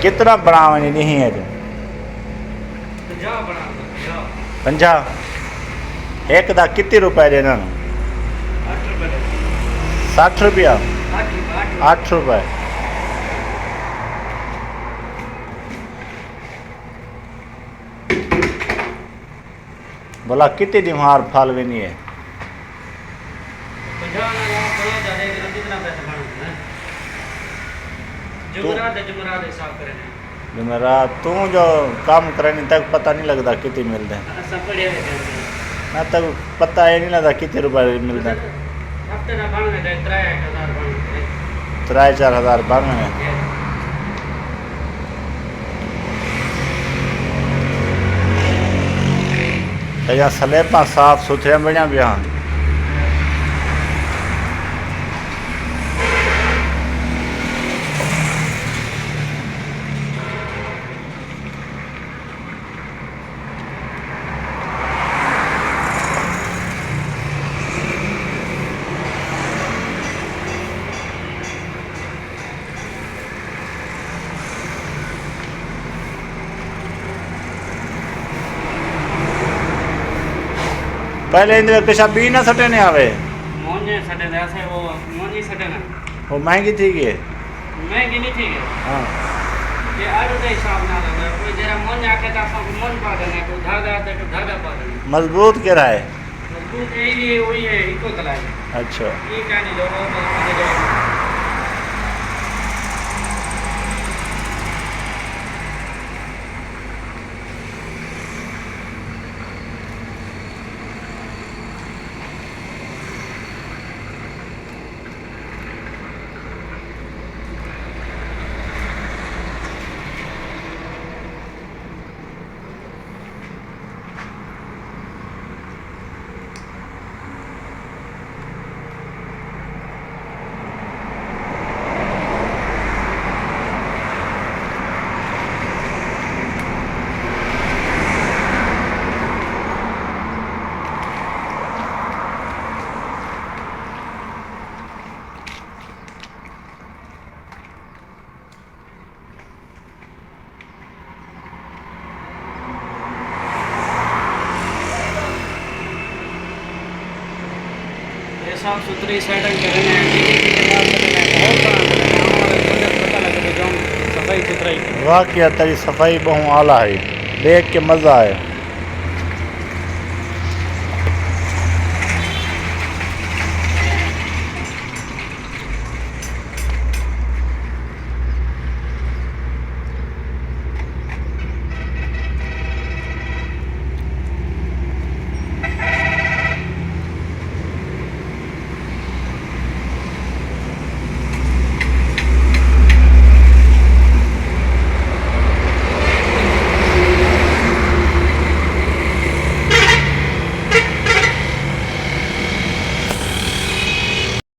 कितना बनावनी नहीं है जो 50 ਬਣਾ ਦੋ 50 एक दा कितने रुपए देना 8 ਰੁਪਏ ਦੇ 60 रुपया 8 8 रुपए बोला कितनी दिमार फल भी नहीं है 50 ਨਾਲ ਬੜਾ ਜ਼ਿਆਦਾ ਕਿ ਕਿੰਨਾ ਪੈਸਾ ਬਣਦਾ ਜੁਮਰਾ ਦੇ ਹਿਸਾਬ ਕਰੇ मेरा तू जो काम करने तक पता नहीं लगता कितने मिलते हैं ਅਸਾਂ ਪੜਿਆ ਹੋਇਆ ना तक पता ही नहीं लगता कितने रुपए मिलते हैं ਹਫਤੇ ਦਾ ਬਣਨੇ ਦੇ 3000 ਬਣਦੇ 3-4 हज़ार बन है या स्लेबा साफ सुथरे बढ़िया पिया पहले इनके पिछा बी ना सटे ने आवे मोंजे सटे दे ऐसे वो मोंजी सटे ना वो महंगी थी कि महंगी नहीं थी हाँ ये आलू के हिसाब ना लगे कोई जरा मोंज आके ता सब मोंज पा देना कोई धागा ते तो धागा पा देना मजबूत के रहा है मजबूत ये वही है इको तलाई अच्छा ये कहानी लोगों को साफ सुथरी सेटिंग करेंगे पता लगे सफाई सुथराई वाकई तेरी सफाई बहुत आला है देख के मज़ा आया